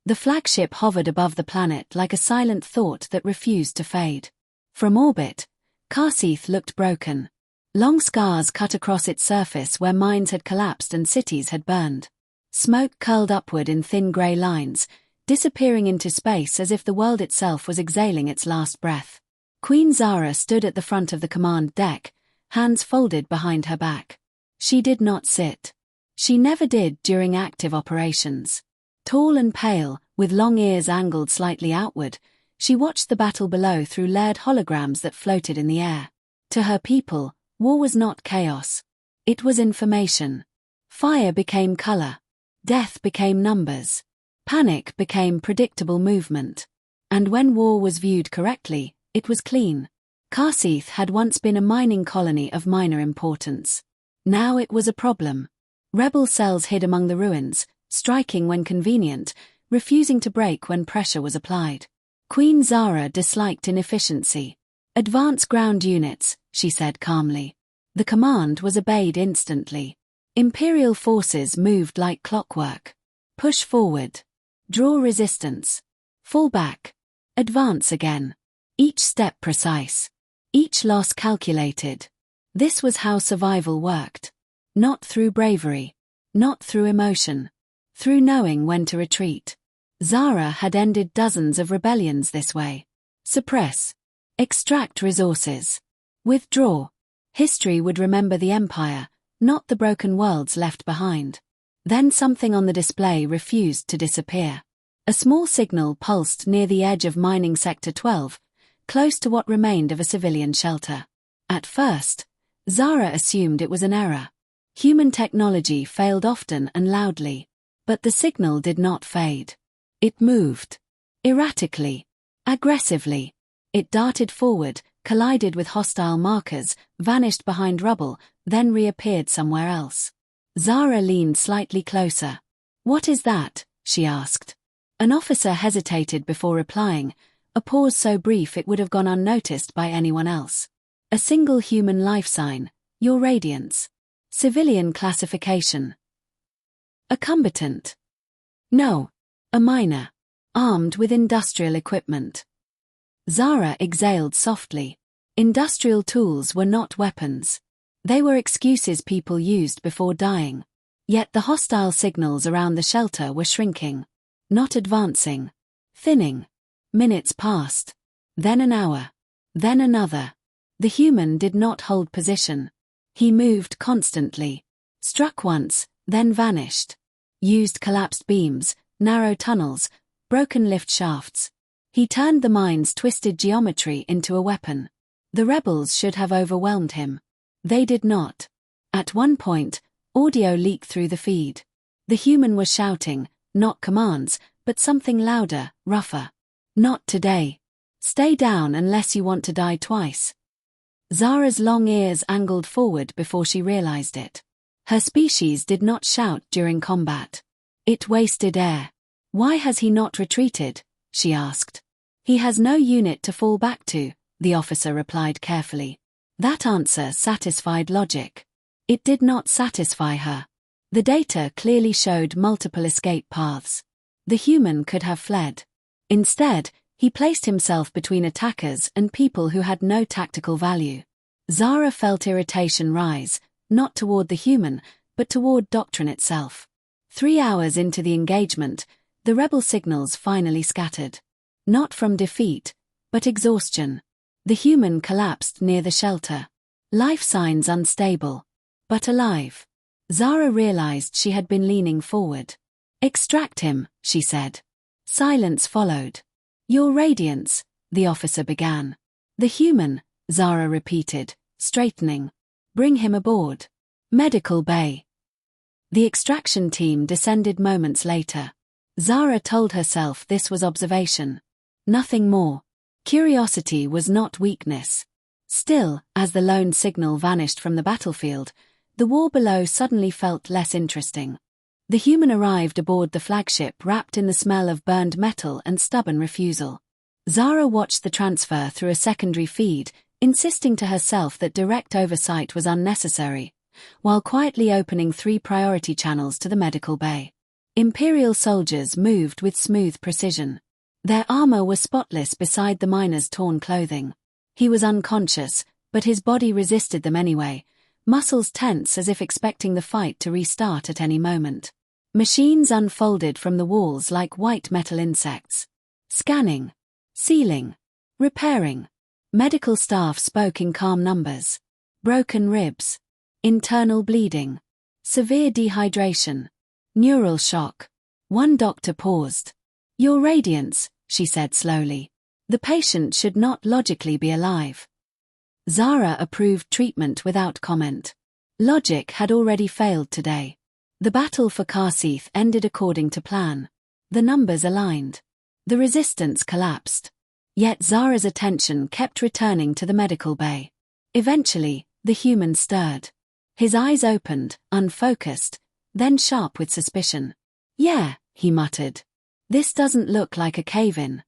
The flagship hovered above the planet like a silent thought that refused to fade. From orbit, Karseith looked broken. Long scars cut across its surface where mines had collapsed and cities had burned. Smoke curled upward in thin grey lines, disappearing into space as if the world itself was exhaling its last breath. Queen Zara stood at the front of the command deck, hands folded behind her back. She did not sit. She never did during active operations. Tall and pale, with long ears angled slightly outward, she watched the battle below through layered holograms that floated in the air. To her people, war was not chaos. It was information. Fire became color. Death became numbers. Panic became predictable movement. And when war was viewed correctly, it was clean. Karseith had once been a mining colony of minor importance. Now it was a problem. Rebel cells hid among the ruins, striking when convenient, refusing to break when pressure was applied. Queen Zara disliked inefficiency. "Advance ground units," she said calmly. The command was obeyed instantly. Imperial forces moved like clockwork. Push forward. Draw resistance. Fall back. Advance again. Each step precise. Each loss calculated. This was how survival worked. Not through bravery. Not through emotion. Through knowing when to retreat. Zara had ended dozens of rebellions this way. Suppress. Extract resources. Withdraw. History would remember the empire, not the broken worlds left behind. Then something on the display refused to disappear. A small signal pulsed near the edge of Mining Sector 12, close to what remained of a civilian shelter. At first, Zara assumed it was an error. Human technology failed often and loudly. But the signal did not fade. It moved. Erratically. Aggressively. It darted forward, collided with hostile markers, vanished behind rubble, then reappeared somewhere else. Zara leaned slightly closer. "What is that?" she asked. An officer hesitated before replying, a pause so brief it would have gone unnoticed by anyone else. "A single human life sign, your radiance. Civilian classification." "A combatant?" "No. A miner. Armed with industrial equipment." Zara exhaled softly. Industrial tools were not weapons. They were excuses people used before dying. Yet the hostile signals around the shelter were shrinking. Not advancing. Thinning. Minutes passed. Then an hour. Then another. The human did not hold position. He moved constantly. Struck once, then vanished. Used collapsed beams, narrow tunnels, broken lift shafts. He turned the mine's twisted geometry into a weapon. The rebels should have overwhelmed him. They did not. At one point, audio leaked through the feed. The human was shouting, not commands, but something louder, rougher. "Not today. Stay down unless you want to die twice." Zara's long ears angled forward before she realized it. Her species did not shout during combat. It wasted air. "Why has he not retreated?" she asked. "He has no unit to fall back to," the officer replied carefully. That answer satisfied logic. It did not satisfy her. The data clearly showed multiple escape paths. The human could have fled. Instead, he placed himself between attackers and people who had no tactical value. Zara felt irritation rise, not toward the human, but toward doctrine itself. 3 hours into the engagement, the rebel signals finally scattered. Not from defeat, but exhaustion. The human collapsed near the shelter. Life signs unstable. But alive. Zara realized she had been leaning forward. "Extract him," she said. Silence followed. "Your radiance," the officer began. "The human," Zara repeated, straightening. "Bring him aboard. Medical bay." The extraction team descended moments later. Zara told herself this was observation. Nothing more. Curiosity was not weakness. Still, as the lone signal vanished from the battlefield, the war below suddenly felt less interesting. The human arrived aboard the flagship wrapped in the smell of burned metal and stubborn refusal. Zara watched the transfer through a secondary feed, insisting to herself that direct oversight was unnecessary, while quietly opening 3 priority channels to the medical bay. Imperial soldiers moved with smooth precision. Their armor was spotless beside the miner's torn clothing. He was unconscious, but his body resisted them anyway, muscles tense as if expecting the fight to restart at any moment. Machines unfolded from the walls like white metal insects. Scanning. Sealing. Repairing. Medical staff spoke in calm numbers. Broken ribs. Internal bleeding. Severe dehydration. Neural shock. One doctor paused. Your radiance, she said slowly. The patient should not logically be alive. Zara approved treatment without comment. Logic had already failed today. The battle for Karseeth ended according to plan. The numbers aligned. The resistance collapsed. Yet Zara's attention kept returning to the medical bay. Eventually, the human stirred. His eyes opened, unfocused, then sharp with suspicion. Yeah, he muttered. This doesn't look like a cave-in.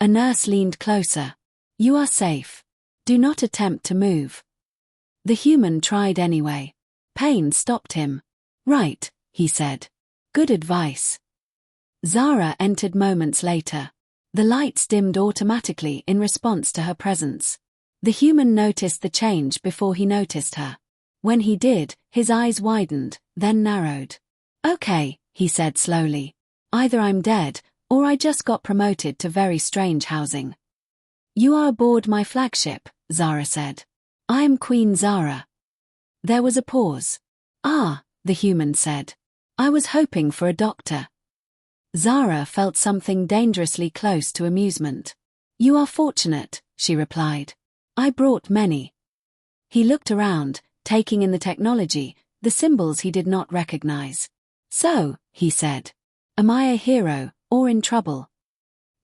A nurse leaned closer. You are safe. Do not attempt to move. The human tried anyway. Pain stopped him. Right, he said. Good advice. Zara entered moments later. The lights dimmed automatically in response to her presence. The human noticed the change before he noticed her. When he did, his eyes widened, then narrowed. Okay, he said slowly. Either I'm dead, or I just got promoted to very strange housing. You are aboard my flagship, Zara said. I'm Queen Zara. There was a pause. Ah, the human said. I was hoping for a doctor. Zara felt something dangerously close to amusement. You are fortunate, she replied. I brought many. He looked around, taking in the technology, the symbols he did not recognize. So, he said. Am I a hero, or in trouble?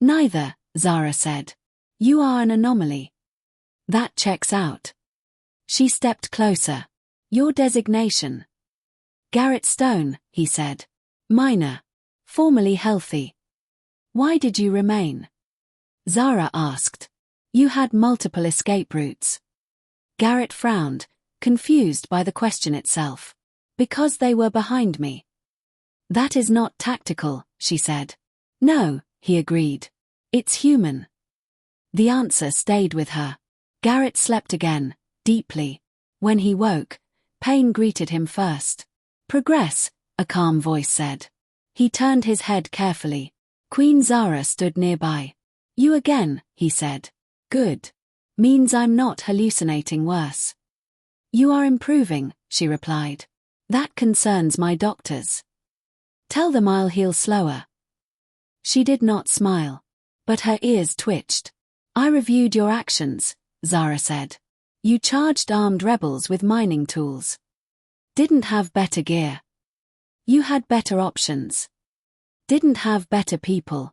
Neither, Zara said. You are an anomaly. That checks out. She stepped closer. Your designation. Garrett Stone, he said. Minor. Formerly healthy. Why did you remain? Zara asked. You had multiple escape routes. Garrett frowned, confused by the question itself. Because they were behind me. That is not tactical, she said. No, he agreed. It's human. The answer stayed with her. Garrett slept again, deeply. When he woke, pain greeted him first. Progress, a calm voice said. He turned his head carefully. Queen Zara stood nearby. You again, he said. Good. Means I'm not hallucinating worse. You are improving, she replied. That concerns my doctors. Tell them I'll heal slower. She did not smile. But her ears twitched. I reviewed your actions, Zara said. You charged armed rebels with mining tools. Didn't have better gear. You had better options. Didn't have better people.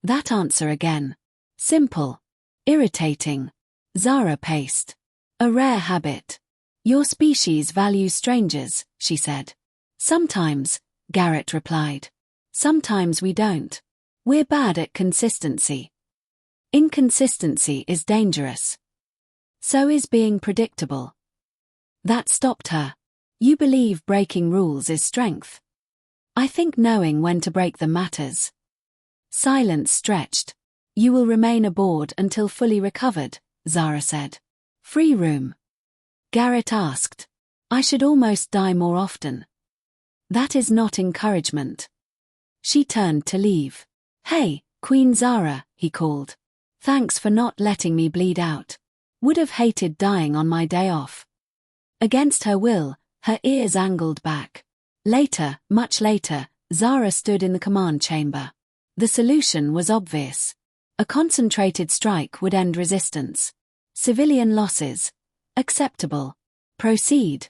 That answer again. Simple. Irritating. Zara paced. A rare habit. Your species values strangers, she said. Sometimes, Garrett replied. Sometimes we don't. We're bad at consistency. Inconsistency is dangerous. So is being predictable. That stopped her. You believe breaking rules is strength. I think knowing when to break them matters. Silence stretched. You will remain aboard until fully recovered, Zara said. Free room. Garrett asked. I should almost die more often. That is not encouragement. She turned to leave. Hey, Queen Zara, he called. Thanks for not letting me bleed out. Would have hated dying on my day off. Against her will, her ears angled back. Later, much later, Zara stood in the command chamber. The solution was obvious. A concentrated strike would end resistance. Civilian losses. Acceptable. Proceed.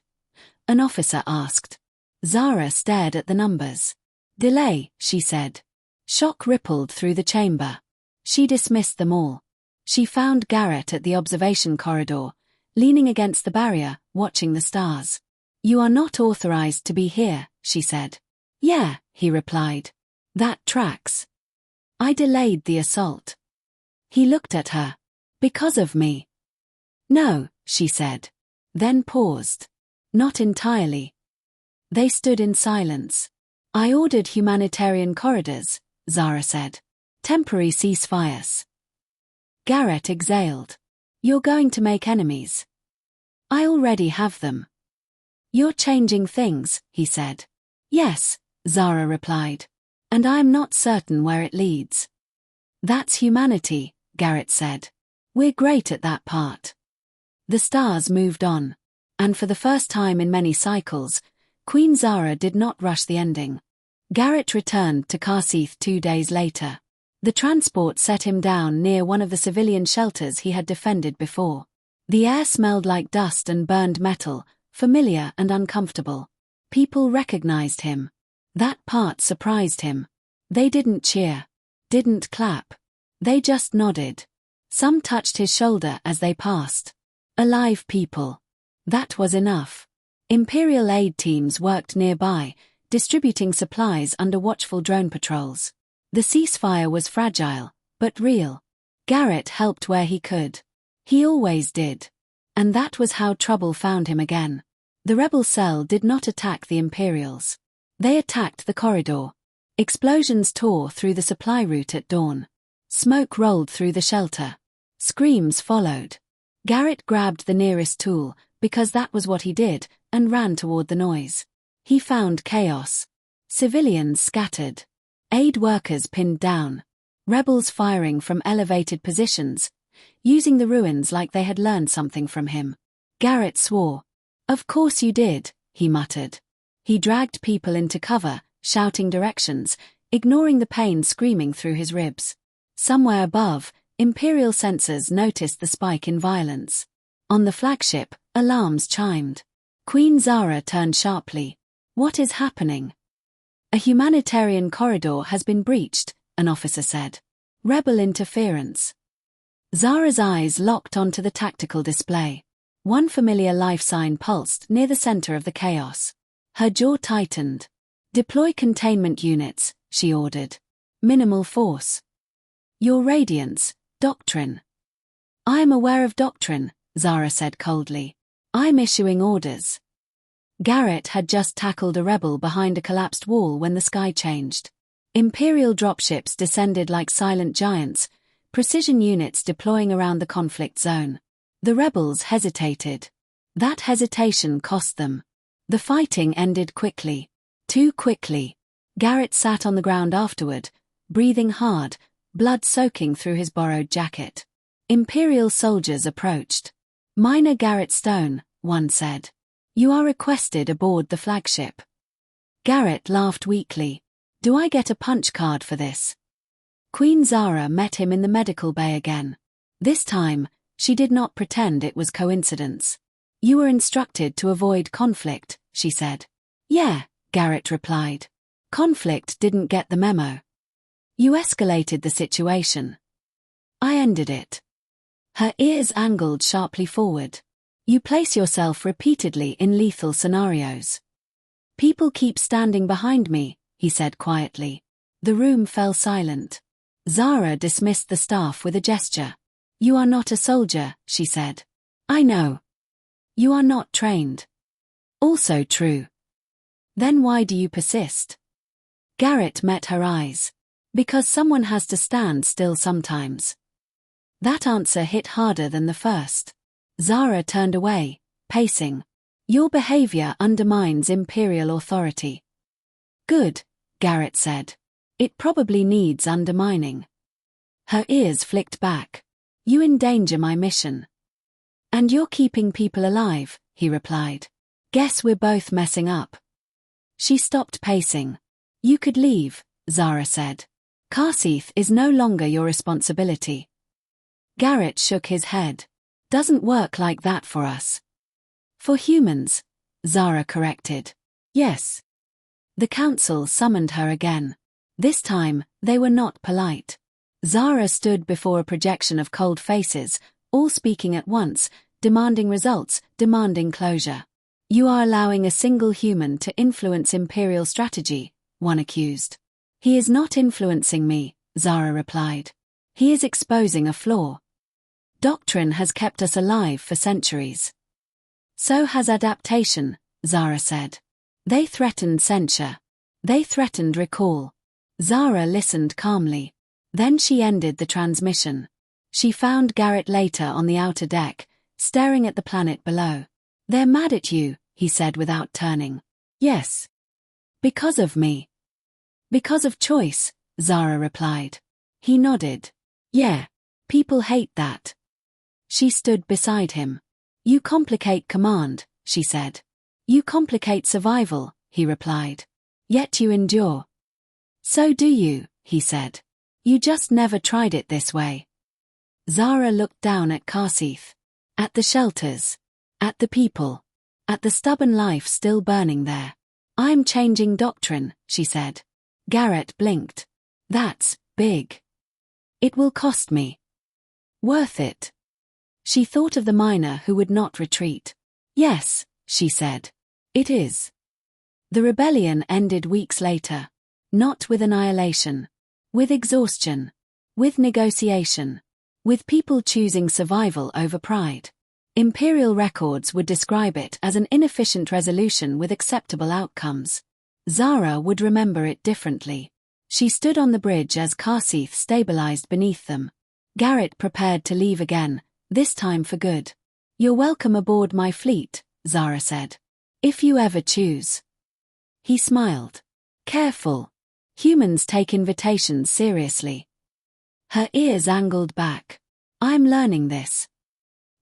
An officer asked. Zara stared at the numbers. Delay, she said. Shock rippled through the chamber. She dismissed them all. She found Garrett at the observation corridor, leaning against the barrier, watching the stars. You are not authorized to be here, she said. Yeah, he replied. That tracks. I delayed the assault. He looked at her. Because of me. No, she said. Then paused. Not entirely. They stood in silence. I ordered humanitarian corridors, Zara said. Temporary ceasefires. Garrett exhaled. You're going to make enemies. I already have them. You're changing things, he said. Yes, Zara replied. And I'm not certain where it leads. That's humanity, Garrett said. We're great at that part. The stars moved on. And for the first time in many cycles, Queen Zara did not rush the ending. Garrett returned to Karseeth 2 days later. The transport set him down near one of the civilian shelters he had defended before. The air smelled like dust and burned metal, familiar and uncomfortable. People recognized him. That part surprised him. They didn't cheer. Didn't clap. They just nodded. Some touched his shoulder as they passed. Alive people. That was enough. Imperial aid teams worked nearby, distributing supplies under watchful drone patrols. The ceasefire was fragile, but real. Garrett helped where he could. He always did. And that was how trouble found him again. The rebel cell did not attack the Imperials. They attacked the corridor. Explosions tore through the supply route at dawn. Smoke rolled through the shelter. Screams followed. Garrett grabbed the nearest tool, because that was what he did, and ran toward the noise. He found chaos. Civilians scattered. Aid workers pinned down. Rebels firing from elevated positions, using the ruins like they had learned something from him. Garrett swore. Of course you did, he muttered. He dragged people into cover, shouting directions, ignoring the pain screaming through his ribs. Somewhere above, Imperial sensors noticed the spike in violence. On the flagship, alarms chimed. Queen Zara turned sharply. What is happening? A humanitarian corridor has been breached, an officer said. Rebel interference. Zara's eyes locked onto the tactical display. One familiar life sign pulsed near the center of the chaos. Her jaw tightened. Deploy containment units, she ordered. Minimal force. Your radiance, doctrine. I am aware of doctrine, Zara said coldly. I'm issuing orders. Garrett had just tackled a rebel behind a collapsed wall when the sky changed. Imperial dropships descended like silent giants, precision units deploying around the conflict zone. The rebels hesitated. That hesitation cost them. The fighting ended quickly. Too quickly. Garrett sat on the ground afterward, breathing hard, blood soaking through his borrowed jacket. Imperial soldiers approached. Minor Garrett Stone, one said. You are requested aboard the flagship. Garrett laughed weakly. Do I get a punch card for this? Queen Zara met him in the medical bay again. This time, she did not pretend it was coincidence. You were instructed to avoid conflict, she said. Yeah, Garrett replied. Conflict didn't get the memo. You escalated the situation. I ended it. Her ears angled sharply forward. You place yourself repeatedly in lethal scenarios. People keep standing behind me, he said quietly. The room fell silent. Zara dismissed the staff with a gesture. You are not a soldier, she said. I know. You are not trained. Also true. Then why do you persist? Garrett met her eyes. Because someone has to stand still sometimes. That answer hit harder than the first. Zara turned away, pacing. Your behavior undermines Imperial authority. Good, Garrett said. It probably needs undermining. Her ears flicked back. You endanger my mission. And you're keeping people alive, he replied. Guess we're both messing up. She stopped pacing. You could leave, Zara said. Karseeth is no longer your responsibility. Garrett shook his head. Doesn't work like that for us. For humans, Zara corrected. Yes. The council summoned her again. This time, they were not polite. Zara stood before a projection of cold faces, all speaking at once, demanding results, demanding closure. You are allowing a single human to influence Imperial strategy, one accused. He is not influencing me, Zara replied. He is exposing a flaw. Doctrine has kept us alive for centuries. So has adaptation, Zara said. They threatened censure. They threatened recall. Zara listened calmly. Then she ended the transmission. She found Garrett later on the outer deck, staring at the planet below. "They're mad at you," he said without turning. "Yes. Because of me." "Because of choice," Zara replied. He nodded. "Yeah. People hate that." She stood beside him. "You complicate command," she said. "You complicate survival," he replied. "Yet you endure." "So do you," he said. "You just never tried it this way." Zara looked down at Karseith. At the shelters. At the people. At the stubborn life still burning there. "I'm changing doctrine," she said. Garrett blinked. "That's big. It will cost me." "Worth it." She thought of the miner who would not retreat. "Yes," she said. "It is." The rebellion ended weeks later. Not with annihilation. With exhaustion. With negotiation. With people choosing survival over pride. Imperial records would describe it as an inefficient resolution with acceptable outcomes. Zara would remember it differently. She stood on the bridge as Karseith stabilized beneath them. Garrett prepared to leave again, this time for good. "You're welcome aboard my fleet," Zara said. "If you ever choose." He smiled. "Careful. Humans take invitations seriously." Her ears angled back. "I'm learning this."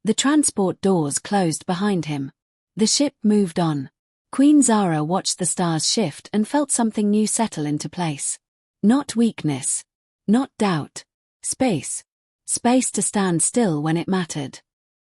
The transport doors closed behind him. The ship moved on. Queen Zara watched the stars shift and felt something new settle into place. Not weakness. Not doubt. Space. Space to stand still when it mattered.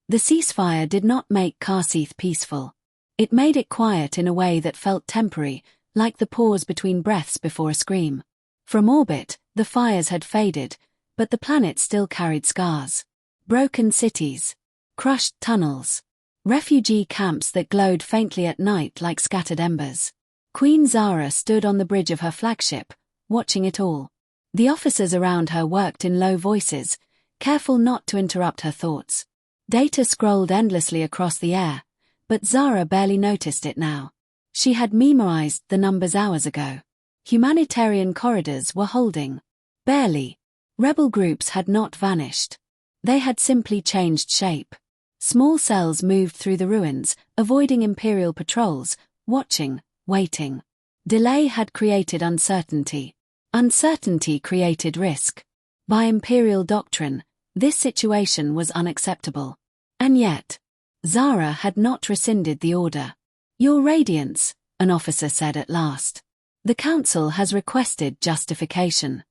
The ceasefire did not make Karseith peaceful. It made it quiet in a way that felt temporary, like the pause between breaths before a scream. From orbit, the fires had faded, but the planet still carried scars. Broken cities. Crushed tunnels. Refugee camps that glowed faintly at night like scattered embers. Queen Zara stood on the bridge of her flagship, watching it all. The officers around her worked in low voices, careful not to interrupt her thoughts. Data scrolled endlessly across the air, but Zara barely noticed it now. She had memorized the numbers hours ago. Humanitarian corridors were holding. Barely. Rebel groups had not vanished. They had simply changed shape. Small cells moved through the ruins, avoiding Imperial patrols, watching, waiting. Delay had created uncertainty. Uncertainty created risk. By Imperial doctrine, this situation was unacceptable. And yet, Zara had not rescinded the order. "Your Radiance," an officer said at last. "The Council has requested justification."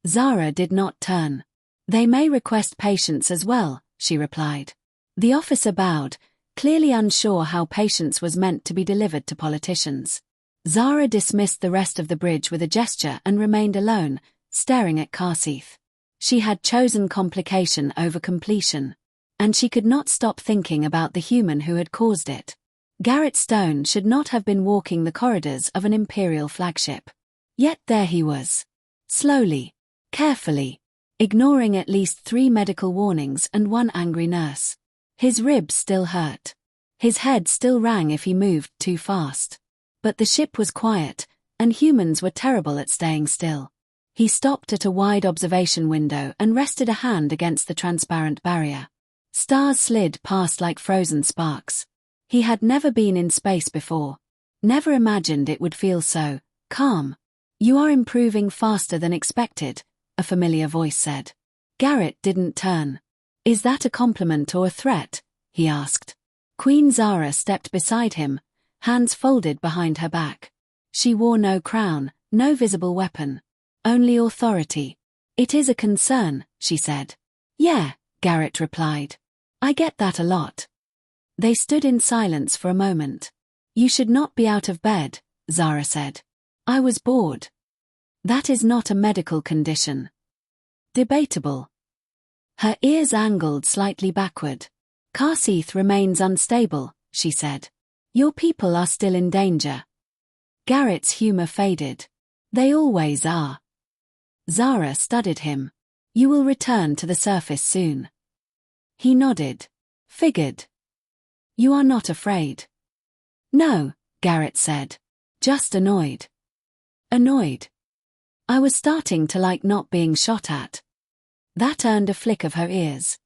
Zara did not turn. "They may request patience as well," she replied. The officer bowed, clearly unsure how patience was meant to be delivered to politicians. Zara dismissed the rest of the bridge with a gesture and remained alone, staring at Karseith. She had chosen complication over completion. And she could not stop thinking about the human who had caused it. Garrett Stone should not have been walking the corridors of an Imperial flagship. Yet there he was. Slowly. Carefully. Ignoring at least 3 medical warnings and 1 angry nurse. His ribs still hurt. His head still rang if he moved too fast. But the ship was quiet, and humans were terrible at staying still. He stopped at a wide observation window and rested a hand against the transparent barrier. Stars slid past like frozen sparks. He had never been in space before. Never imagined it would feel so calm. "You are improving faster than expected," a familiar voice said. Garrett didn't turn. "Is that a compliment or a threat?" he asked. Queen Zara stepped beside him, hands folded behind her back. She wore no crown, no visible weapon. Only authority. "It is a concern," she said. "Yeah," Garrett replied. "I get that a lot." They stood in silence for a moment. "You should not be out of bed," Zara said. "I was bored." "That is not a medical condition." "Debatable." Her ears angled slightly backward. "Karseith remains unstable," she said. "Your people are still in danger." Garrett's humor faded. "They always are." Zara studied him. "You will return to the surface soon." He nodded. "Figured." "You are not afraid." "No," Garrett said. "Just annoyed." Annoyed. I was starting to like not being shot at. That earned a flick of her ears.